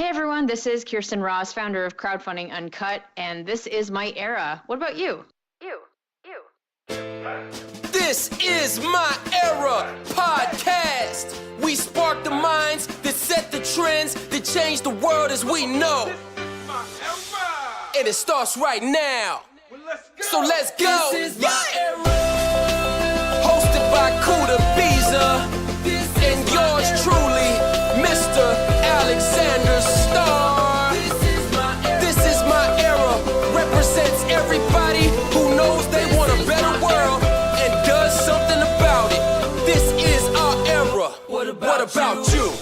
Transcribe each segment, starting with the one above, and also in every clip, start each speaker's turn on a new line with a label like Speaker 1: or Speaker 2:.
Speaker 1: Hey everyone, this is Khierstyn Ross, founder of Crowdfunding Uncut, and this is my era. What about you? You.
Speaker 2: This is My Era podcast. We spark the minds that set the trends that change the world as we know. And it starts right now. So let's go. This is My Era. Hosted by Kuda, Biza, and yours truly, Mr. Alexander Starr. This is My Era. Represents everybody who knows they want a better world and does something about it. This is our era. What about you?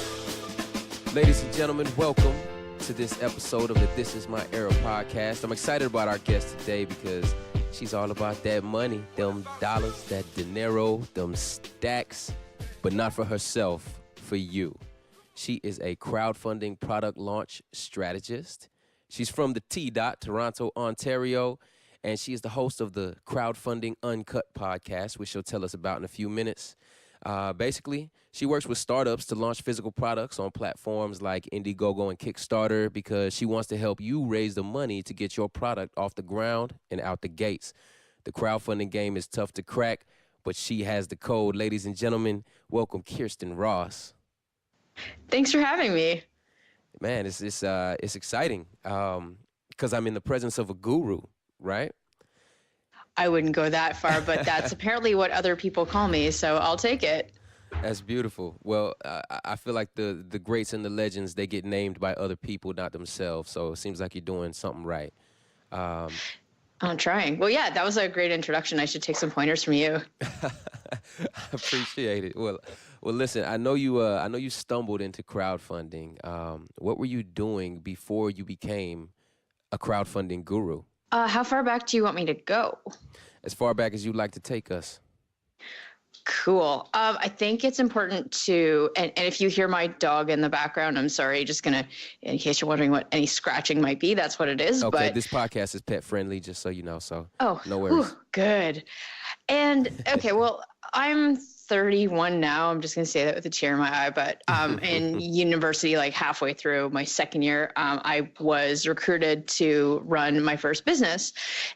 Speaker 3: Ladies and gentlemen, welcome to this episode of the This Is My Era podcast. I'm excited about our guest today because she's all about that money, them dollars, that dinero, them stacks, but not for herself, for you. She is a crowdfunding product launch strategist. She's from the T-Dot, Toronto, Ontario, and she is the host of the Crowdfunding Uncut podcast, which she'll tell us about in a few minutes. Basically, she works with startups to launch physical products on platforms like IndieGoGo and Kickstarter because she wants to help you raise the money to get your product off the ground and out the gates. The crowdfunding game is tough to crack, but she has the code. Ladies and gentlemen, welcome Khierstyn Ross.
Speaker 1: Thanks for having me.
Speaker 3: Man, it's exciting because I'm in the presence of a guru, right?
Speaker 1: I wouldn't go that far, but that's apparently what other people call me, so I'll take it.
Speaker 3: That's beautiful. Well, I feel like the greats and the legends, they get named by other people, not themselves. So it seems like you're doing something right.
Speaker 1: I'm trying. Well, yeah, that was a great introduction. I should take some pointers from you.
Speaker 3: I appreciate it. Well, listen, I know you stumbled into crowdfunding. What were you doing before you became a crowdfunding guru?
Speaker 1: How far back do you want me to go?
Speaker 3: As far back as you'd like to take us.
Speaker 1: Cool. I think it's important to, and if you hear my dog in the background, I'm sorry, just gonna, in case you're wondering what any scratching might be, that's what it is.
Speaker 3: Okay,
Speaker 1: but
Speaker 3: this podcast is pet friendly, just so you know, so no
Speaker 1: whew,
Speaker 3: worries.
Speaker 1: Good. And okay, well, I'm 31 now. I'm just going to say that with a tear in my eye. But in university, like halfway through my second year, I was recruited to run my first business.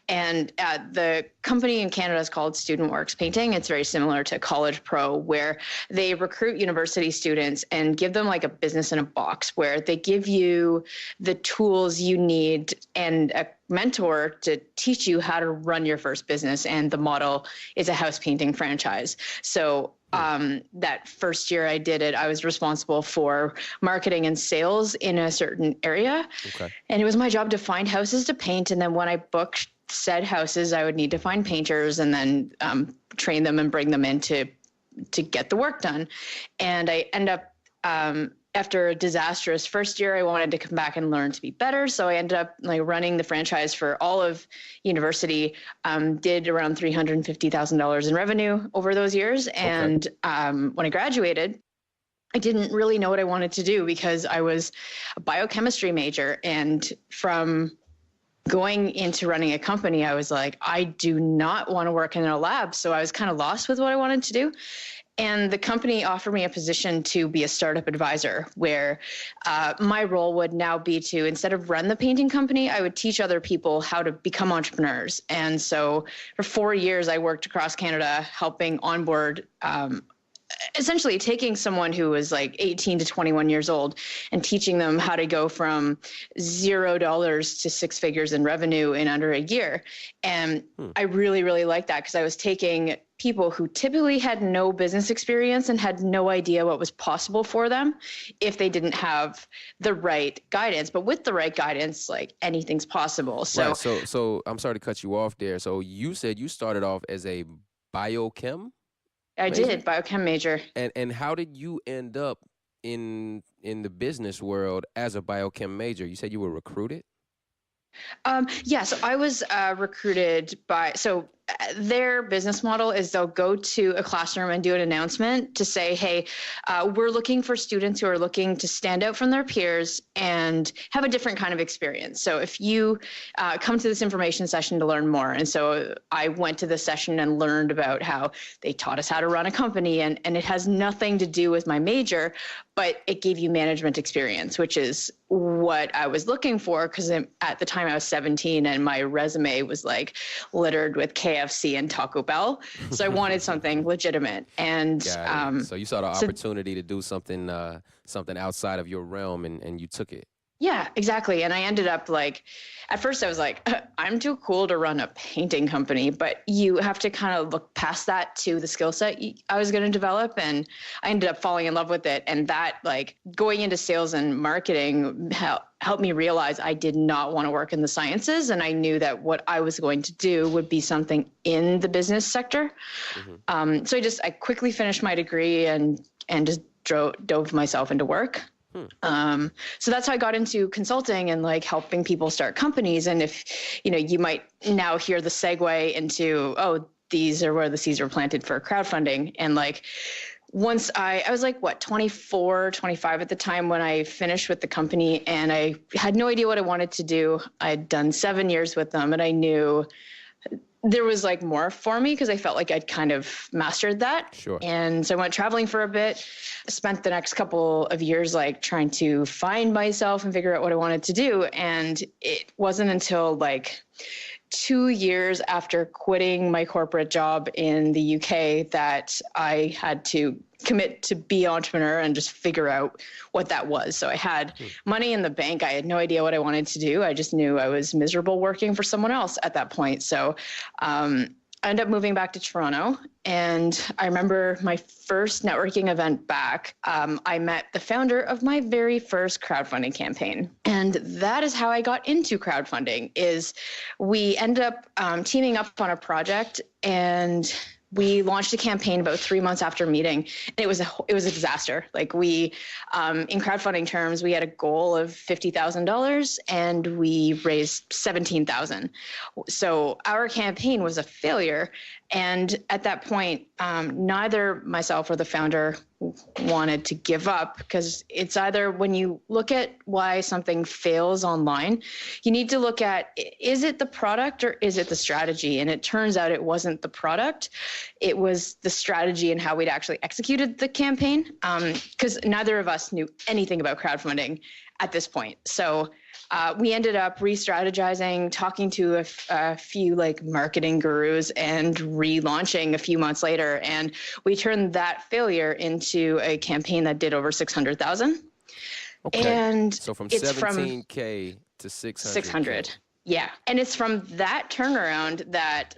Speaker 1: And the company in Canada is called Student Works Painting. It's very similar to College Pro, where they recruit university students and give them like a business in a box, where they give you the tools you need and a mentor to teach you how to run your first business. And the model is a house painting franchise. So that first year I did it, I was responsible for marketing and sales in a certain area. Okay. And it was my job to find houses to paint. And then when I booked said houses, I would need to find painters and then train them and bring them in to get the work done. And I end up, after a disastrous first year, I wanted to come back and learn to be better. So I ended up like running the franchise for all of university, did around $350,000 in revenue over those years. And when I graduated, I didn't really know what I wanted to do because I was a biochemistry major. And from going into running a company, I was like, I do not want to work in a lab. So I was kind of lost with what I wanted to do. And the company offered me a position to be a startup advisor where my role would now be to, instead of run the painting company, I would teach other people how to become entrepreneurs. And so for 4 years, I worked across Canada helping onboard essentially taking someone who was like 18 to 21 years old and teaching them how to go from $0 to six figures in revenue in under a year. And I really, really liked that because I was taking people who typically had no business experience and had no idea what was possible for them if they didn't have the right guidance. But with the right guidance, like anything's possible. So,
Speaker 3: right, so I'm sorry to cut you off there. So you said you started off as a biochem?
Speaker 1: I did, biochem major.
Speaker 3: And how did you end up in the business world as a biochem major? You said you were recruited?
Speaker 1: Yeah, so I was recruited by, so their business model is they'll go to a classroom and do an announcement to say, hey, we're looking for students who are looking to stand out from their peers and have a different kind of experience. So if you come to this information session to learn more. And so I went to this session and learned about how they taught us how to run a company, and it has nothing to do with my major, but it gave you management experience, which is what I was looking for, because at the time I was 17 and my resume was like littered with KFC and Taco Bell. So I wanted something legitimate. And
Speaker 3: so you saw the opportunity to do something outside of your realm, and you took it.
Speaker 1: Yeah, exactly. And I ended up like, at first I was like, I'm too cool to run a painting company, but you have to kind of look past that to the skill set I was going to develop. And I ended up falling in love with it. And that, like, going into sales and marketing helped me realize I did not want to work in the sciences. And I knew that what I was going to do would be something in the business sector. Mm-hmm. So I quickly finished my degree and just dove myself into work. So that's how I got into consulting and like helping people start companies. And if, you might now hear the segue into, these are where the seeds were planted for crowdfunding. And like, once I was like, 24, 25 at the time when I finished with the company, and I had no idea what I wanted to do. I'd done 7 years with them, and I knew there was like more for me because I felt like I'd kind of mastered that.
Speaker 3: Sure.
Speaker 1: And so I went traveling for a bit, spent the next couple of years like trying to find myself and figure out what I wanted to do. And it wasn't until like 2 years after quitting my corporate job in the UK that I had to commit to be an entrepreneur and just figure out what that was. So I had money in the bank. I had no idea what I wanted to do. I just knew I was miserable working for someone else at that point. So I ended up moving back to Toronto. And I remember my first networking event back, I met the founder of my very first crowdfunding campaign. And that is how I got into crowdfunding. Is we ended up teaming up on a project, and we launched a campaign about 3 months after meeting. And it was a disaster. Like we, in crowdfunding terms, we had a goal of $50,000 and we raised $17,000. So our campaign was a failure. And at that point, neither myself or the founder wanted to give up, because it's either, when you look at why something fails online, you need to look at, is it the product or is it the strategy? And it turns out it wasn't the product. It was the strategy and how we'd actually executed the campaign, because neither of us knew anything about crowdfunding at this point. So we ended up re-strategizing, talking to a few like marketing gurus, and relaunching a few months later. And we turned that failure into a campaign that did over 600,000.
Speaker 3: Okay.
Speaker 1: And
Speaker 3: so from 17K to 600.
Speaker 1: Yeah. And it's from that turnaround that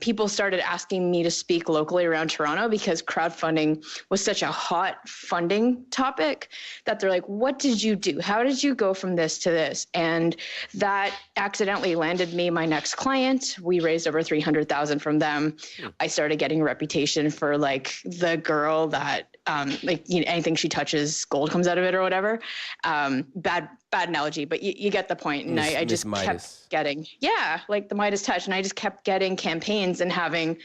Speaker 1: people started asking me to speak locally around Toronto, because crowdfunding was such a hot funding topic that they're like, what did you do? How did you go from this to this? And that accidentally landed me my next client. We raised over 300,000 from them. I started getting a reputation for like the girl that anything she touches, gold comes out of it or whatever. Bad analogy, but you get the point. And I just kept getting, like the Midas touch. And I just kept getting campaigns and having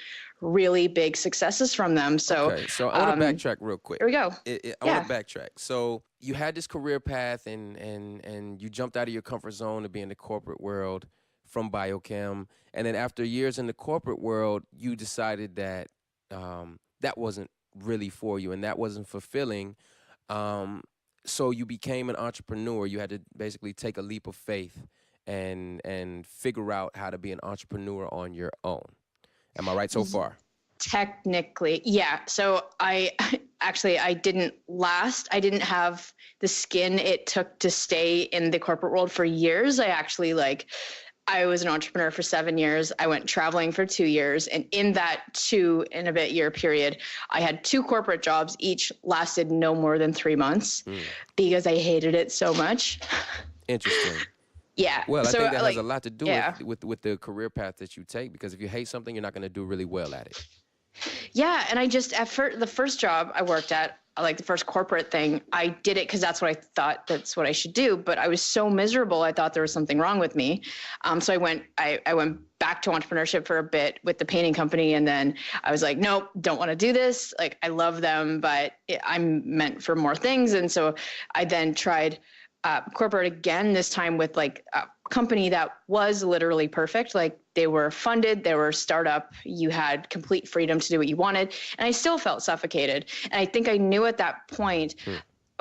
Speaker 1: really big successes from them. So,
Speaker 3: okay. So I want to backtrack real quick.
Speaker 1: Here we go.
Speaker 3: I want to backtrack. So you had this career path, and you jumped out of your comfort zone to be in the corporate world from biochem. And then after years in the corporate world, you decided that that wasn't really for you and that wasn't fulfilling. So you became an entrepreneur. You had to basically take a leap of faith and figure out how to be an entrepreneur on your own. Am I right so far?
Speaker 1: Technically, yeah. So I didn't last. I didn't have the skin it took to stay in the corporate world for years. I was an entrepreneur for 7 years. I went traveling for 2 years. And in that 2 and a bit year period, I had 2 corporate jobs. Each lasted no more than 3 months because I hated it so much.
Speaker 3: Interesting.
Speaker 1: Yeah.
Speaker 3: Well, I think that has a lot to do with the career path that you take, because if you hate something, you're not going to do really well at it.
Speaker 1: Yeah. And I just, the first job I worked at, like the first corporate thing, I did it because that's what I thought that's what I should do. But I was so miserable. I thought there was something wrong with me. So I went back to entrepreneurship for a bit with the painting company. And then I was like, nope, don't want to do this. Like, I love them, but I'm meant for more things. And so I then tried corporate again, this time with like a company that was literally perfect. Like, they were funded, they were a startup, you had complete freedom to do what you wanted. And I still felt suffocated. And I think I knew at that point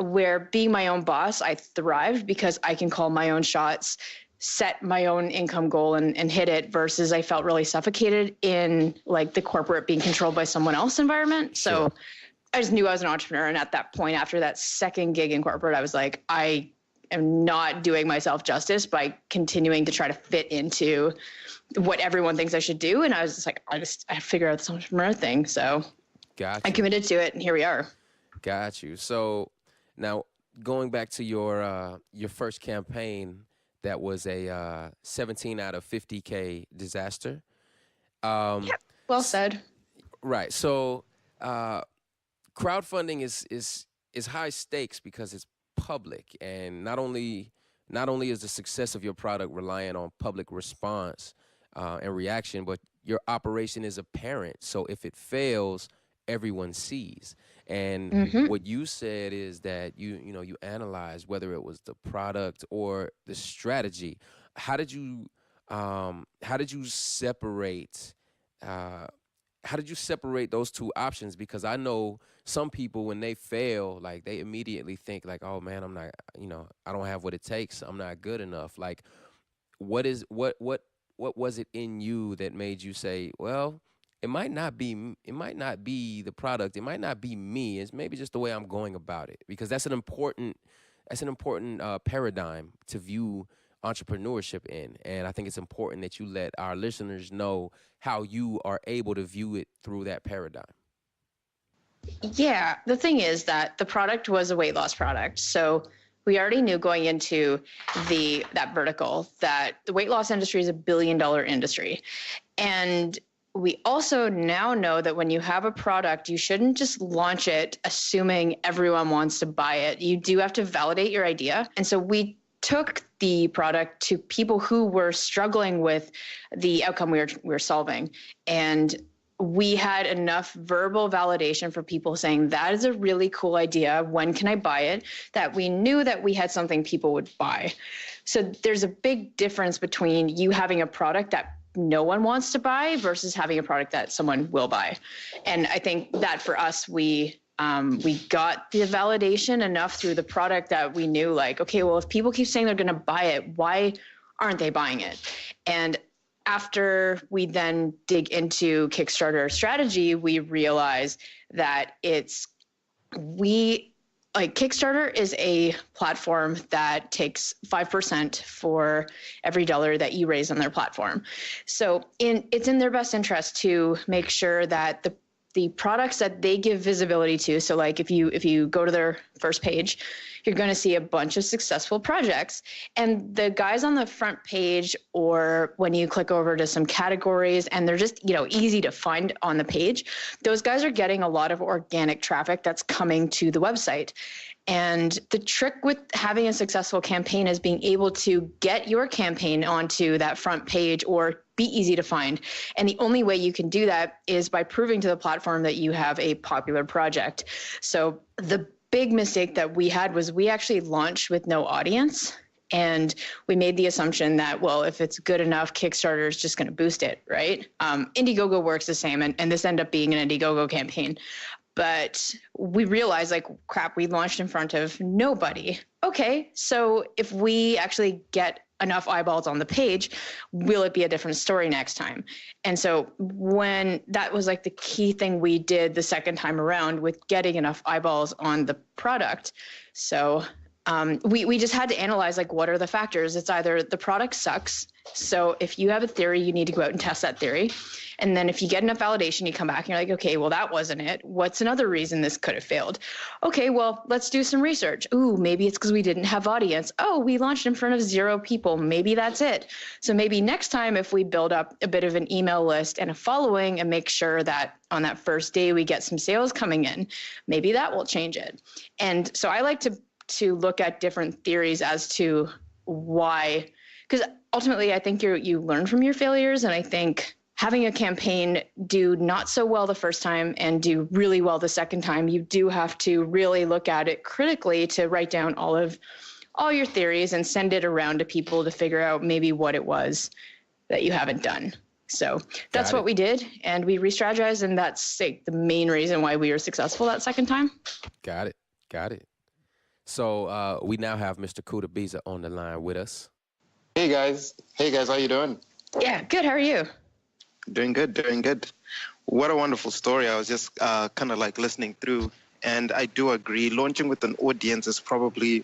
Speaker 1: where being my own boss, I thrived because I can call my own shots, set my own income goal and hit it, versus I felt really suffocated in like the corporate being controlled by someone else environment. So I just knew I was an entrepreneur. And at that point, after that second gig in corporate, I was like, I am not doing myself justice by continuing to try to fit into what everyone thinks I should do. And I was just like, I figure out this entrepreneur thing. So I committed to it, and here we are.
Speaker 3: Got you. So now going back to your first campaign, that was a 17 out of 50K disaster.
Speaker 1: Yep. Well said.
Speaker 3: Right. So crowdfunding is high stakes because it's public, and not only is the success of your product reliant on public response and reaction, but your operation is apparent. So if it fails, everyone sees. And what you said is that you analyzed whether it was the product or the strategy. How did you separate? How did you separate those two options? Because I know some people, when they fail, like, they immediately think like, oh man, I'm not, I don't have what it takes. I'm not good enough. Like, what was it in you that made you say, well, it might not be the product, it might not be me, it's maybe just the way I'm going about it? Because that's an important paradigm to view entrepreneurship in. And I think it's important that you let our listeners know how you are able to view it through that paradigm.
Speaker 1: Yeah, the thing is that the product was a weight loss product. So we already knew going into that vertical that the weight loss industry is $1 billion industry. And we also now know that when you have a product, you shouldn't just launch it assuming everyone wants to buy it. You do have to validate your idea. And so we took the product to people who were struggling with the outcome we were solving. And we had enough verbal validation for people saying, that is a really cool idea, when can I buy it? That we knew that we had something people would buy. So there's a big difference between you having a product that no one wants to buy versus having a product that someone will buy. And I think that for us, we got the validation enough through the product that we knew, like, okay, well, if people keep saying they're going to buy it, why aren't they buying it? And after we then dig into Kickstarter strategy, we realize that Kickstarter is a platform that takes 5% for every dollar that you raise on their platform. So it's in their best interest to make sure that the products that they give visibility to. So like if you go to their first page, you're going to see a bunch of successful projects. And the guys on the front page, or when you click over to some categories and they're just, easy to find on the page, those guys are getting a lot of organic traffic that's coming to the website. And the trick with having a successful campaign is being able to get your campaign onto that front page or be easy to find. And the only way you can do that is by proving to the platform that you have a popular project. So the big mistake that we had was we actually launched with no audience. And we made the assumption that, well, if it's good enough, Kickstarter is just going to boost it, right? IndieGoGo works the same, and this ended up being an IndieGoGo campaign. But we realized, like, crap, we launched in front of nobody. Okay, so if we actually get enough eyeballs on the page, will it be a different story next time? And so when that was like the key thing we did the second time around with getting enough eyeballs on the product. So we just had to analyze, like, what are the factors? It's either the product sucks. So if you have a theory, you need to go out and test that theory. And then if you get enough validation, you come back and you're like, okay, well, that wasn't it. What's another reason this could have failed? Okay, well, let's do some research. Ooh, maybe it's because we didn't have audience. Oh, we launched in front of 0 people. Maybe that's it. So maybe next time, if we build up a bit of an email list and a following and make sure that on that first day we get some sales coming in, maybe that will change it. And so I like to look at different theories as to why, because ultimately I think you learn from your failures. And I think having a campaign do not so well the first time and do really well the second time, you do have to really look at it critically to write down all your theories and send it around to people to figure out maybe what it was that you haven't done. So that's what we did, and we re-strategized, and that's like the main reason why we were successful that second time.
Speaker 3: Got it. So we now have Mr. Kuda Biza on the line with us.
Speaker 4: Hey guys, how you doing?
Speaker 1: Yeah, good. How are you?
Speaker 4: Doing good. What a wonderful story. I was just kind of like listening through, and I do agree. Launching with an audience is probably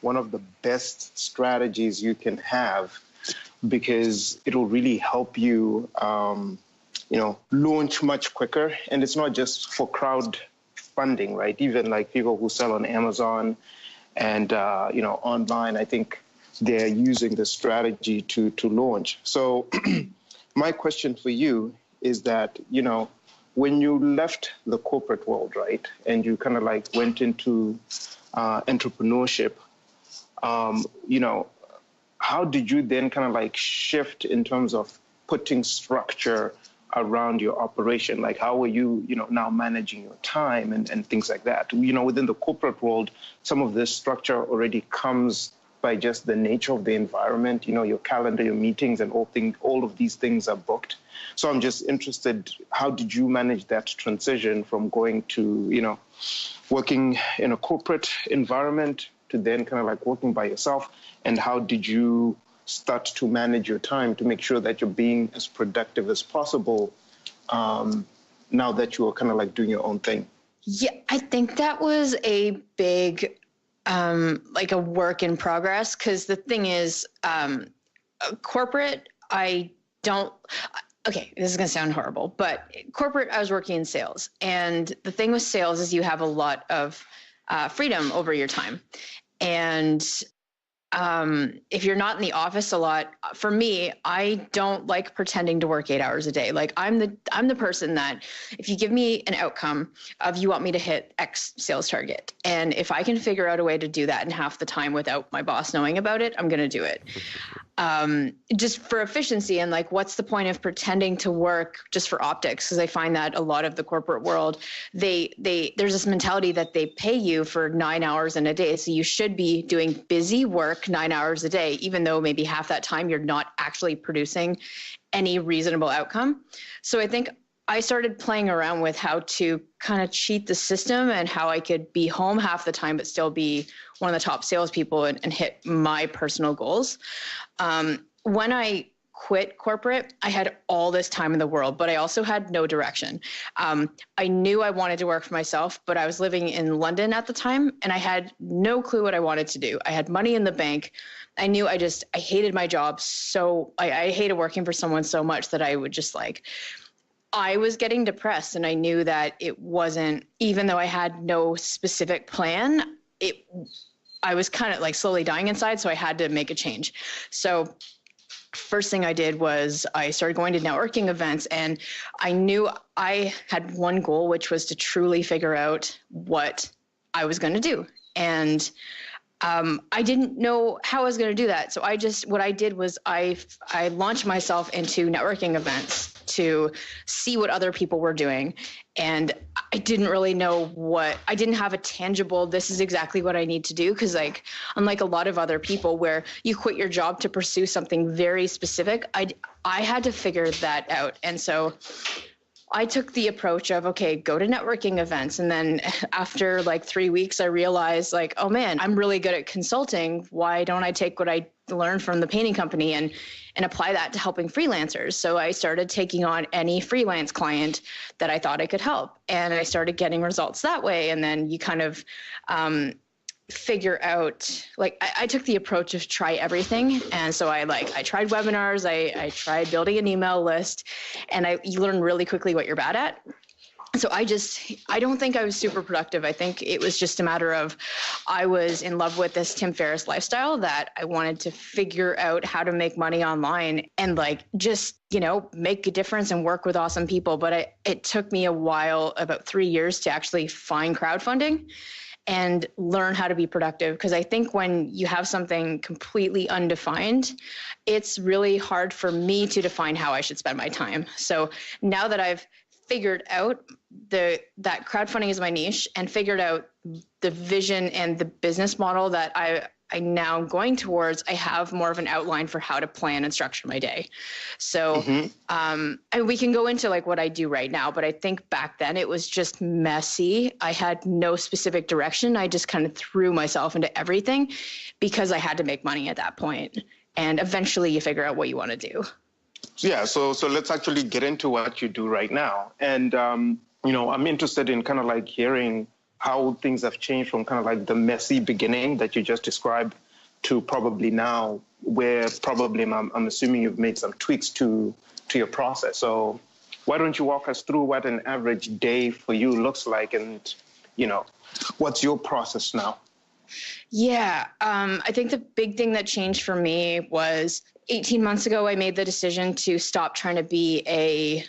Speaker 4: one of the best strategies you can have, because it'll really help you, launch much quicker. And it's not just for crowdfunding, right? Even like people who sell on Amazon and, online, I think they're using the strategy to launch. So my question for you is that, when you left the corporate world, right, and you kind of like went into entrepreneurship, how did you then kind of like shift in terms of putting structure around your operation? Like, how were you, now managing your time and things like that? Within the corporate world, some of this structure already comes by just the nature of the environment, your calendar, your meetings, and all of these things are booked. So I'm just interested, how did you manage that transition from going to, working in a corporate environment to then kind of like working by yourself? And how did you start to manage your time to make sure that you're being as productive as possible now that you are kind of like doing your own thing?
Speaker 1: Yeah, I think that was a big like a work in progress, because the thing is, corporate, okay, this is going to sound horrible, but corporate, I was working in sales. And the thing with sales is you have a lot of freedom over your time. And if you're not in the office a lot, for me, I don't like pretending to work 8 hours a day. Like I'm the person that if you give me an outcome of you want me to hit X sales target, and if I can figure out a way to do that in half the time without my boss knowing about it, I'm going to do it. Just for efficiency, and like, what's the point of pretending to work just for optics? Because I find that a lot of the corporate world, there's this mentality that they pay you for 9 hours in a day. So you should be doing busy work 9 hours a day, even though maybe half that time you're not actually producing any reasonable outcome. So I think I started playing around with how to kind of cheat the system and how I could be home half the time, but still be one of the top salespeople and hit my personal goals. When I quit corporate, I had all this time in the world, but I also had no direction. I knew I wanted to work for myself, but I was living in London at the time, and I had no clue what I wanted to do. I had money in the bank. I knew I hated my job. So I hated working for someone so much that I would just I was getting depressed, and I knew that it wasn't, even though I had no specific plan, I was kind of like slowly dying inside. So I had to make a change. So first thing I did was I started going to networking events, and I knew I had one goal, which was to truly figure out what I was going to do. And I didn't know how I was going to do that. So what I did was I launched myself into networking events to see what other people were doing. And I didn't really know I didn't have a tangible, this is exactly what I need to do. Cause unlike a lot of other people where you quit your job to pursue something very specific, I had to figure that out. And so I took the approach of, okay, go to networking events. And then after 3 weeks, I realized oh man, I'm really good at consulting. Why don't I take what I learned from the painting company and apply that to helping freelancers? So I started taking on any freelance client that I thought I could help. And I started getting results that way. And then you kind of, figure out, like, I took the approach of try everything. And so I tried webinars, I tried building an email list, and you learn really quickly what you're bad at. So I don't think I was super productive. I think it was just a matter of, I was in love with this Tim Ferriss lifestyle that I wanted to figure out how to make money online and like, just, make a difference and work with awesome people. But it took me a while, about 3 years, to actually find crowdfunding and learn how to be productive. Because I think when you have something completely undefined, it's really hard for me to define how I should spend my time. So now that I've figured out that crowdfunding is my niche and figured out the vision and the business model that I now am going towards, I have more of an outline for how to plan and structure my day. So and we can go into like what I do right now, but I think back then it was just messy. I had no specific direction. I just kind of threw myself into everything because I had to make money at that point. And eventually you figure out what you want to do.
Speaker 4: Yeah, so let's actually get into what you do right now. And, I'm interested in kind of like hearing how things have changed from kind of like the messy beginning that you just described to probably now, where probably I'm assuming you've made some tweaks to your process. So why don't you walk us through what an average day for you looks like, and, what's your process now?
Speaker 1: Yeah, I think the big thing that changed for me was 18 months ago, I made the decision to stop trying to be a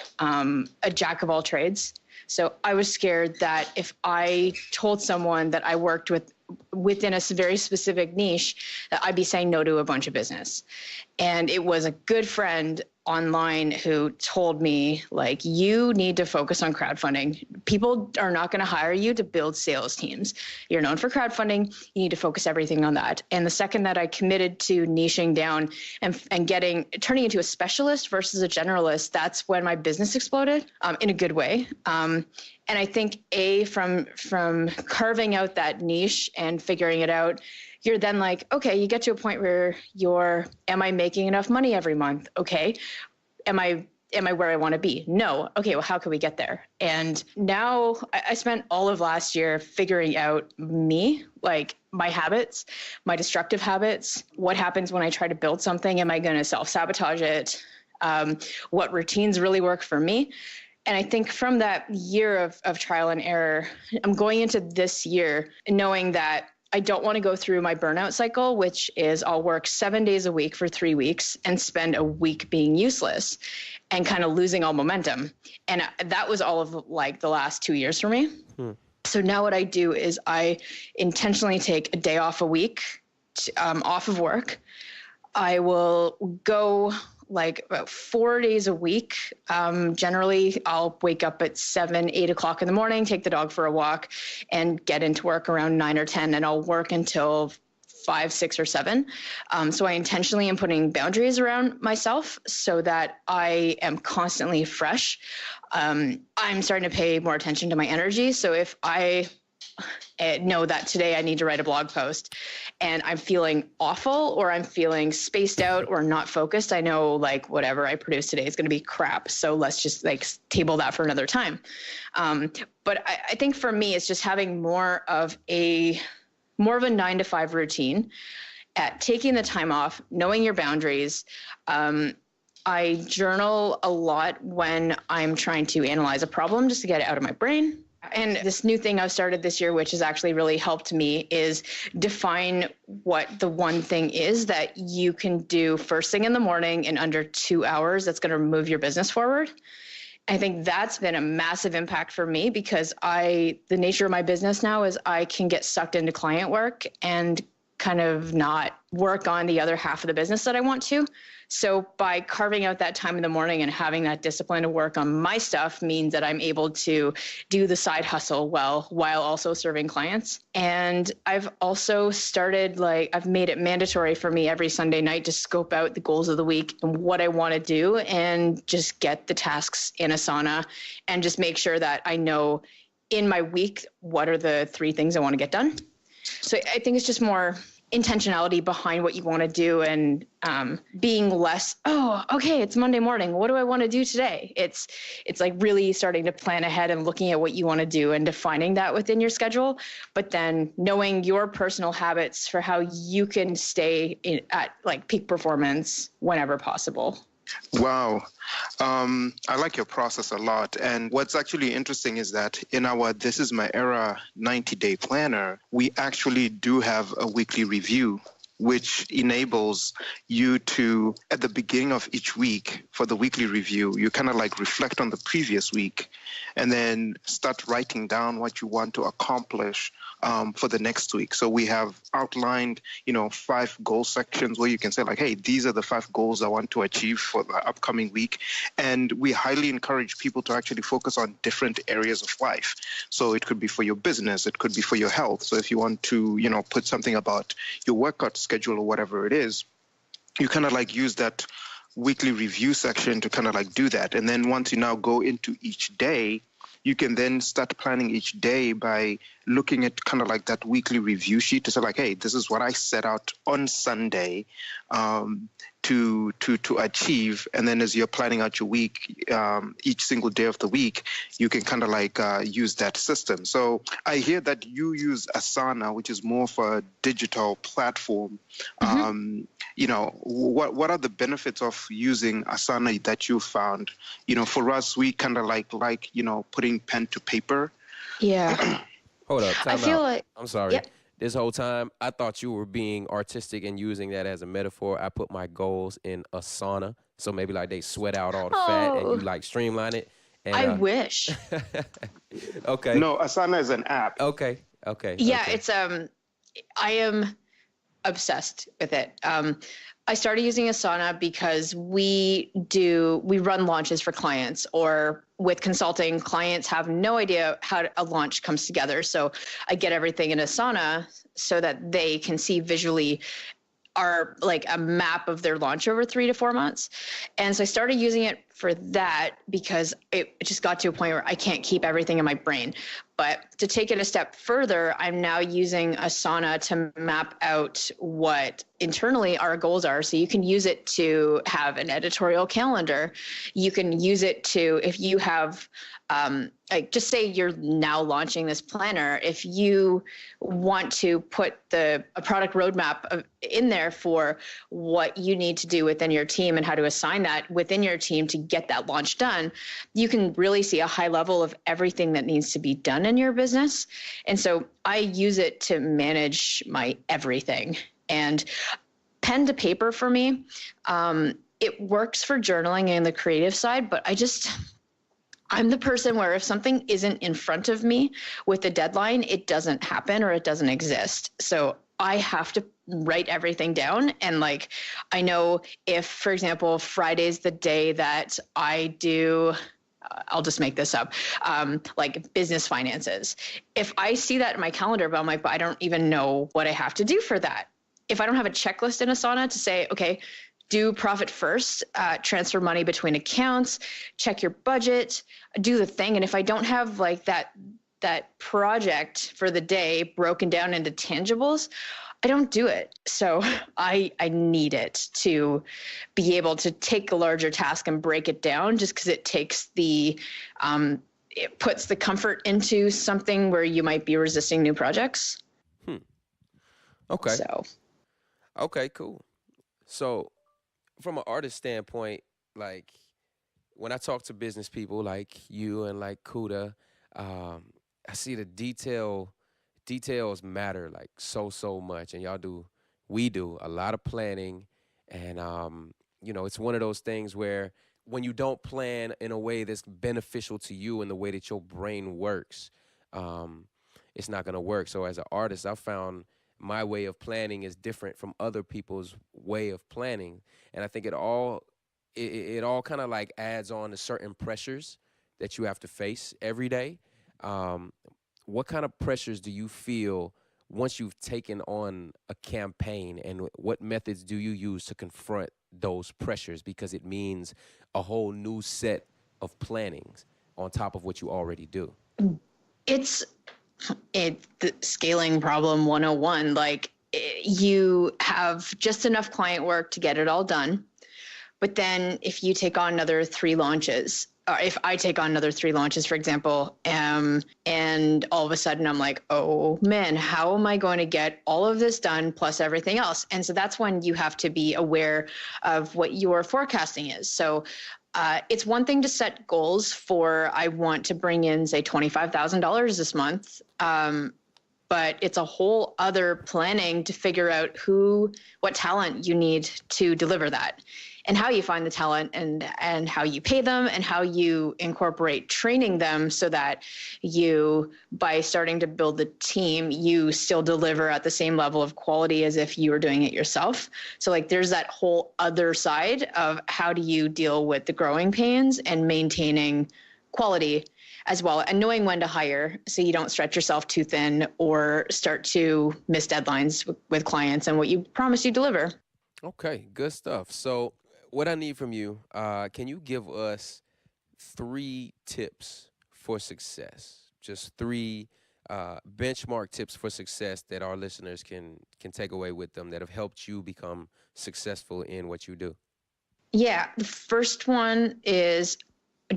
Speaker 1: jack of all trades. So I was scared that if I told someone that I worked within a very specific niche, that I'd be saying no to a bunch of business. And it was a good friend online who told me, like, you need to focus on crowdfunding. People are not going to hire you to build sales teams. You're known for crowdfunding. You need to focus everything on that. And the second that I committed to niching down and turning into a specialist versus a generalist, that's when my business exploded in a good way. And I think from carving out that niche and figuring it out, you're then like, okay, you get to a point where am I making enough money every month? Okay. Am I where I want to be? No. Okay. Well, how can we get there? And now I spent all of last year figuring out me, like my habits, my destructive habits. What happens when I try to build something? Am I going to self-sabotage it? What routines really work for me? And I think from that year of trial and error, I'm going into this year knowing that I don't want to go through my burnout cycle, which is I'll work 7 days a week for 3 weeks and spend a week being useless and kind of losing all momentum. And that was all of like the last 2 years for me. So now what I do is I intentionally take a day off a week, off of work. I will go like about 4 days a week. Generally, I'll wake up at 7, 8 o'clock in the morning, take the dog for a walk, and get into work around 9 or 10, and I'll work until 5, 6, or 7. So I intentionally am putting boundaries around myself so that I am constantly fresh. I'm starting to pay more attention to my energy. So if I know that today I need to write a blog post and I'm feeling awful or I'm feeling spaced out or not focused, I know like whatever I produce today is going to be crap. So let's just like table that for another time. But I think for me, it's just having more of a 9 to 5 routine, at taking the time off, knowing your boundaries. I journal a lot when I'm trying to analyze a problem just to get it out of my brain. And this new thing I've started this year, which has actually really helped me, is define what the one thing is that you can do first thing in the morning in under 2 hours that's going to move your business forward. I think that's been a massive impact for me because the nature of my business now is I can get sucked into client work and kind of not work on the other half of the business that I want to. So by carving out that time in the morning and having that discipline to work on my stuff means that I'm able to do the side hustle well while also serving clients. And I've also started, I've made it mandatory for me every Sunday night to scope out the goals of the week and what I want to do and just get the tasks in Asana and just make sure that I know in my week what are the 3 things I want to get done. So I think it's just more intentionality behind what you want to do, and being less, oh, okay, it's Monday morning, what do I want to do today? It's like really starting to plan ahead and looking at what you want to do and defining that within your schedule, but then knowing your personal habits for how you can stay at like peak performance whenever possible.
Speaker 4: Wow. I like your process a lot. And what's actually interesting is that in our This Is My Era 90-day planner, we actually do have a weekly review, which enables you to, at the beginning of each week for the weekly review, you kind of like reflect on the previous week and then start writing down what you want to accomplish for the next week. So we have outlined, 5 goal sections where you can say like, hey, these are the 5 goals I want to achieve for the upcoming week. And we highly encourage people to actually focus on different areas of life. So it could be for your business, it could be for your health. So if you want to, put something about your workout schedule or whatever it is, you kind of like use that weekly review section to kind of like do that. And then once you now go into each day, you can then start planning each day by looking at kind of like that weekly review sheet to say like, hey, this is what I set out on Sunday to achieve. And then as you're planning out your week, each single day of the week, you can kind of like use that system. So I hear that you use Asana, which is more for a digital platform. Mm-hmm. What are the benefits of using Asana that you found? For us, we kind of like putting pen to paper.
Speaker 1: Yeah.
Speaker 3: Hold up.
Speaker 1: I feel like
Speaker 3: I'm sorry.
Speaker 1: Yep.
Speaker 3: This whole time, I thought you were being artistic and using that as a metaphor. I put my goals in a sauna. So maybe like they sweat out all the fat and you like streamline it. And,
Speaker 1: I wish.
Speaker 3: Okay.
Speaker 4: No, Asana is an app.
Speaker 3: Okay.
Speaker 1: Yeah,
Speaker 3: okay.
Speaker 1: it's I am obsessed with it. I started using Asana because we run launches for clients, or with consulting, clients have no idea how a launch comes together. So I get everything in Asana so that they can see visually like a map of their launch over 3 to 4 months. And so I started using it for that because it just got to a point where I can't keep everything in my brain. But to take it a step further, I'm now using Asana to map out what internally our goals are. So you can use it to have an editorial calendar. You can use it to, if you have, like just say you're now launching this planner, if you want to put a product roadmap in there for what you need to do within your team and how to assign that within your team to get that launch done, you can really see a high level of everything that needs to be done in your business. And so I use it to manage my everything. And pen to paper for me, it works for journaling and the creative side, but I'm the person where if something isn't in front of me with a deadline, it doesn't happen or it doesn't exist. So I have to write everything down. And like, I know if, for example, Friday's the day that I do, I'll just make this up, like business finances. If I see that in my calendar, but I'm like, but I don't even know what I have to do for that. If I don't have a checklist in Asana to say, okay, do profit first, transfer money between accounts, check your budget, do the thing. And if I don't have like that project for the day broken down into tangibles, I don't do it. So I need it to be able to take a larger task and break it down, just because it takes it puts the comfort into something where you might be resisting new projects.
Speaker 3: Okay.
Speaker 1: So.
Speaker 3: Okay, cool. So from an artist standpoint, like when I talk to business people like you and like Kuda, I see the details matter like so much. And we do a lot of planning. And, it's one of those things where when you don't plan in a way that's beneficial to you and the way that your brain works, it's not going to work. So as an artist, I found my way of planning is different from other people's way of planning. And I think it all kind of like adds on to certain pressures that you have to face every day. What kind of pressures do you feel once you've taken on a campaign, and what methods do you use to confront those pressures? Because it means a whole new set of plannings on top of what you already do.
Speaker 1: It's the scaling problem 101. Like, you have just enough client work to get it all done. But then if you take on another 3 launches, or if I take on another 3 launches, for example, and all of a sudden I'm like, oh man, how am I going to get all of this done plus everything else? And so that's when you have to be aware of what your forecasting is. So it's one thing to set goals for, I want to bring in, say, $25,000 this month. But it's a whole other planning to figure out what talent you need to deliver that, and how you find the talent, and how you pay them, and how you incorporate training them so that you, by starting to build the team, you still deliver at the same level of quality as if you were doing it yourself. So like there's that whole other side of how do you deal with the growing pains and maintaining quality as well, and knowing when to hire so you don't stretch yourself too thin or start to miss deadlines with clients and what you promise you deliver.
Speaker 3: Okay, good stuff. So what I need from you, can you give us 3 tips for success? Just 3 benchmark tips for success that our listeners can take away with them that have helped you become successful in what you do.
Speaker 1: Yeah, the first one is,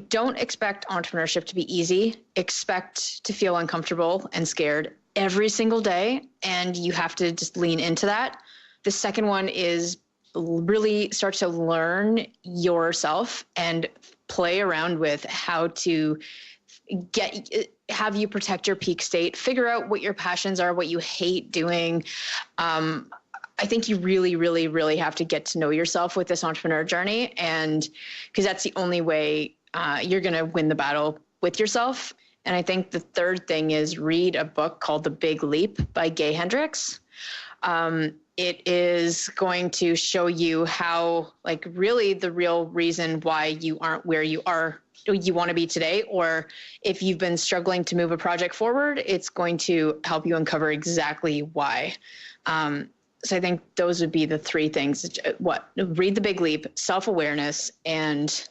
Speaker 1: don't expect entrepreneurship to be easy. Expect to feel uncomfortable and scared every single day, and you have to just lean into that. The second one is really start to learn yourself and play around with how to have you protect your peak state, figure out what your passions are, what you hate doing. I think you really, really, really have to get to know yourself with this entrepreneur journey, and because that's the only way you're going to win the battle with yourself. And I think the third thing is read a book called The Big Leap by Gay Hendricks. It is going to show you how, like, really the real reason why you aren't where you want to be today, or if you've been struggling to move a project forward, it's going to help you uncover exactly why. So I think those would be the 3 things. Read The Big Leap, self-awareness, and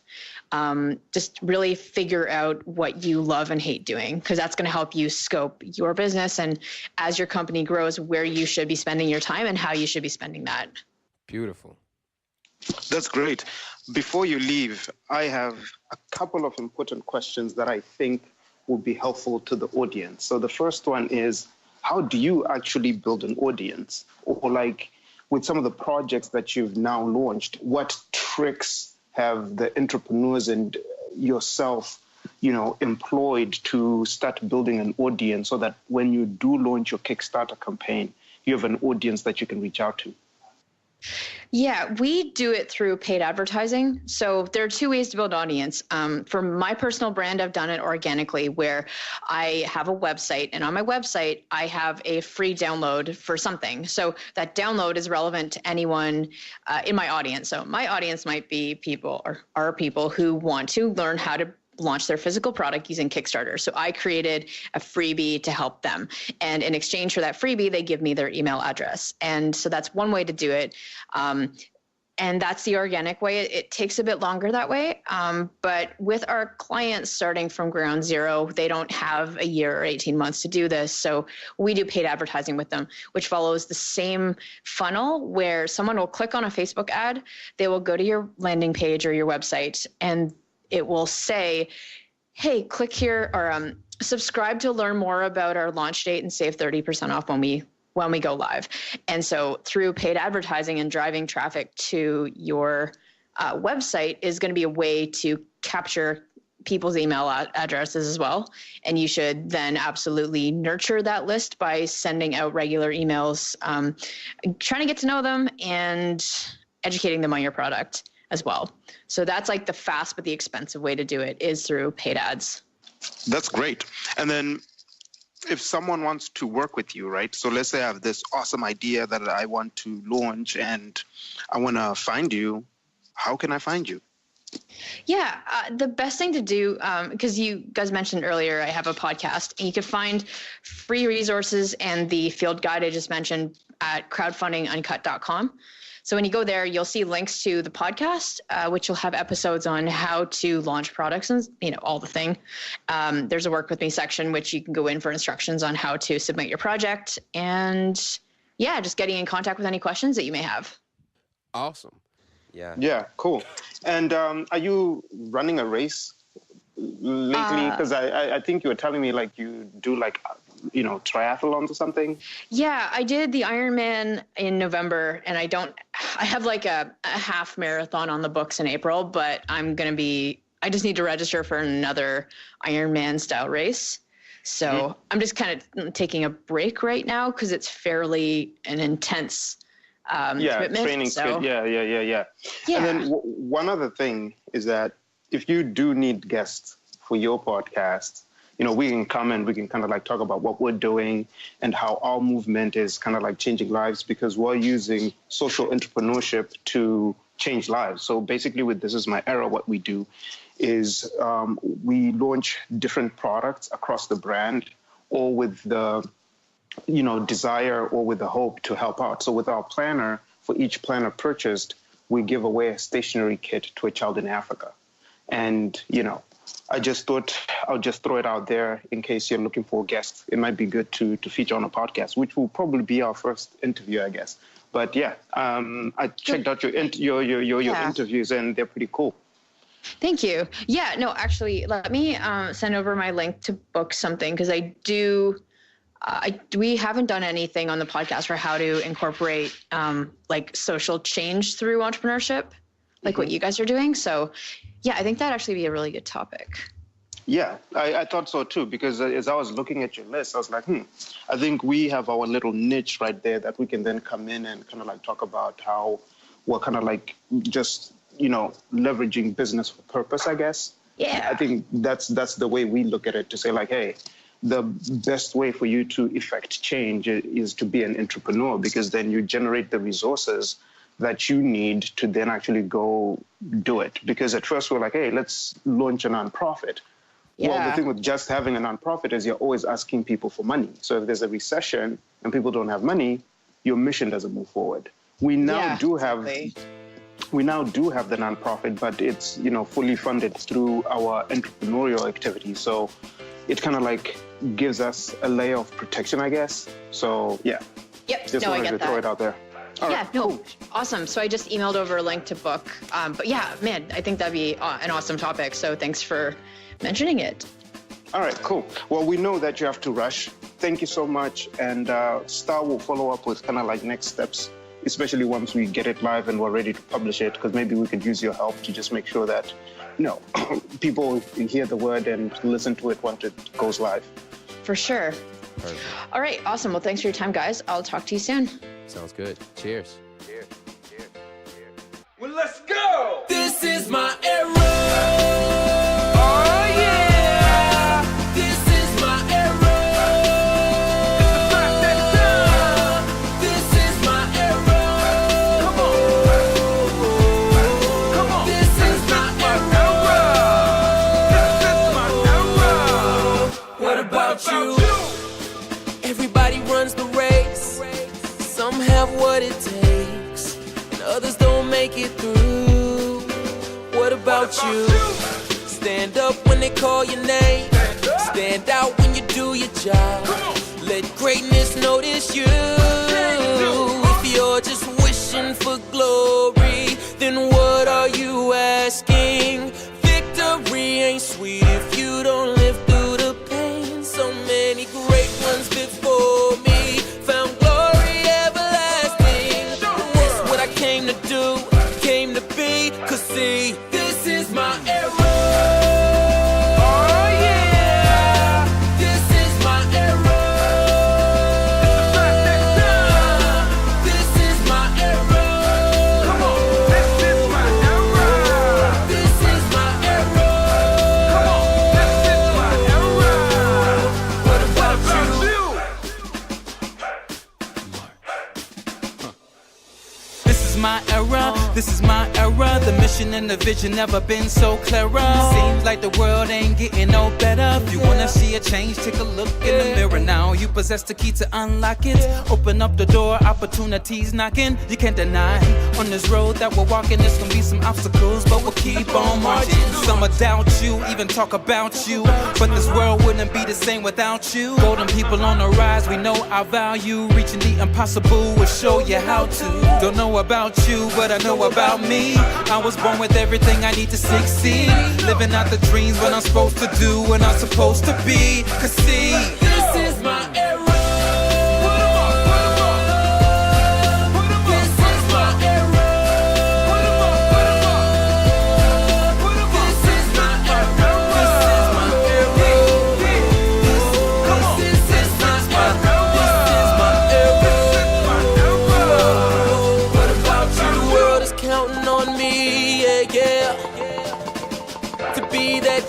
Speaker 1: just really figure out what you love and hate doing, because that's going to help you scope your business, and as your company grows, where you should be spending your time and how you should be spending that.
Speaker 3: Beautiful.
Speaker 4: That's great. Before you leave, I have a couple of important questions that I think will be helpful to the audience. So the first one is, how do you actually build an audience? Or like with some of the projects that you've now launched, what tricks have the entrepreneurs and yourself, employed to start building an audience so that when you do launch your Kickstarter campaign, you have an audience that you can reach out to?
Speaker 1: Yeah, we do it through paid advertising. So there are 2 ways to build an audience. For my personal brand, I've done it organically, where I have a website, and on my website, I have a free download for something. So that download is relevant to anyone in my audience. So my audience might be people, or are people who want to learn how to launch their physical product using Kickstarter. So I created a freebie to help them. And in exchange for that freebie, they give me their email address. And so that's one way to do it. And that's the organic way. It takes a bit longer that way. But with our clients starting from ground zero, they don't have a year or 18 months to do this. So we do paid advertising with them, which follows the same funnel where someone will click on a Facebook ad, they will go to your landing page or your website, and it will say, hey, click here, or subscribe to learn more about our launch date and save 30% off when we go live. And so through paid advertising and driving traffic to your website is going to be a way to capture people's email addresses as well. And you should then absolutely nurture that list by sending out regular emails, trying to get to know them and educating them on your product as well. So that's like the fast but the expensive way to do it is through paid ads.
Speaker 4: That's great. And then if someone wants to work with you, right? So let's say I have this awesome idea that I want to launch and I want to find you. How can I find you?
Speaker 1: Yeah, the best thing to do, because you guys mentioned earlier, I have a podcast, and you can find free resources and the field guide I just mentioned at crowdfundinguncut.com. So when you go there, you'll see links to the podcast, which will have episodes on how to launch products and, all the thing. There's a work with me section, which you can go in for instructions on how to submit your project. And yeah, just getting in contact with any questions that you may have.
Speaker 3: Awesome. Yeah.
Speaker 4: Yeah, cool. And are you running a race lately? Because I think you were telling me like you do like, triathlons or something.
Speaker 1: Yeah, I did the Ironman in November, and I have like a half marathon on the books in April, but I just need to register for another Ironman style race. So I'm just kind of taking a break right now because it's fairly an intense commitment.
Speaker 4: Training.
Speaker 1: So.
Speaker 4: Yeah. And then one other thing is that if you do need guests for your podcast, we can come and we can kind of like talk about what we're doing and how our movement is kind of like changing lives, because we're using social entrepreneurship to change lives. So basically with This Is My Era, what we do is we launch different products across the brand, or with the desire or with the hope to help out. So with our planner, for each planner purchased, we give away a stationery kit to a child in Africa. And, I just thought I'll just throw it out there in case you're looking for guests. It might be good to feature on a podcast, which will probably be our first interview, I guess. But yeah, I checked out your interviews and they're pretty cool.
Speaker 1: Thank you. Yeah, no, actually, let me send over my link to book something, because we haven't done anything on the podcast for how to incorporate like social change through entrepreneurship, like what you guys are doing. So yeah, I think that'd actually be a really good topic.
Speaker 4: Yeah, I thought so too, because as I was looking at your list, I was like, I think we have our little niche right there that we can then come in and kind of like talk about how we're kind of like just, leveraging business for purpose, I guess.
Speaker 1: Yeah.
Speaker 4: I think that's the way we look at it, to say like, hey, the best way for you to effect change is to be an entrepreneur, because then you generate the resources that you need to then actually go do it. Because at first we're like, hey, let's launch a nonprofit. Yeah. Well, the thing with just having a nonprofit is you're always asking people for money. So if there's a recession and people don't have money, your mission doesn't move forward. We now do have the nonprofit, but it's, fully funded through our entrepreneurial activities. So it kind of like gives us a layer of protection, I guess. So yeah.
Speaker 1: Yep.
Speaker 4: Just wanted to throw it out there. All right, cool.
Speaker 1: Awesome. So I just emailed over a link to book. But yeah, man, I think that'd be an awesome topic. So thanks for mentioning it.
Speaker 4: All right, cool. Well, we know that you have to rush. Thank you so much. And Star will follow up with kind of like next steps, especially once we get it live and we're ready to publish it, because maybe we could use your help to just make sure that, people hear the word and listen to it once it goes live.
Speaker 1: For sure.
Speaker 3: Perfect.
Speaker 1: All right, awesome. Well, thanks for your time, guys. I'll talk to you soon.
Speaker 3: Sounds good. Cheers.
Speaker 2: Well, let's go! This is my era! Everybody runs the race. Some have what it takes, and others don't make it through. What about you? Stand up when they call your name. Stand out when you do your job. Let greatness notice you. If you're just wishing for glory, then what are you asking? Victory ain't sweet if you don't live through the pain. So many great ones before me found glory everlasting. And this what I came to do, came to be. Cause see, this is my era. This is
Speaker 5: is my era, this is my era. The mission and the vision never been so clearer. Seems like the world ain't getting no better. If you wanna see a change, take a look in the mirror now. You possess the key to unlock it. Open up the door, opportunities knocking. You can't deny. On this road that we're walking, there's gonna be some obstacles, but we'll keep on marching. Some will doubt you, even talk about you, but this world wouldn't be the same without you. Golden people on the rise, we know our value. Reaching the impossible, we'll show you how to. Don't know about you, but I know about me. I was born with everything I need to succeed. Living out the dreams, what I'm supposed to do, when I'm supposed to be. Cause see, this is my era.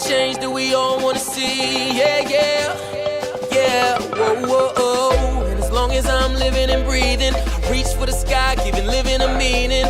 Speaker 2: Change that we all wanna see, yeah, whoa. And as long as I'm living and breathing, I reach for the sky, giving living a meaning.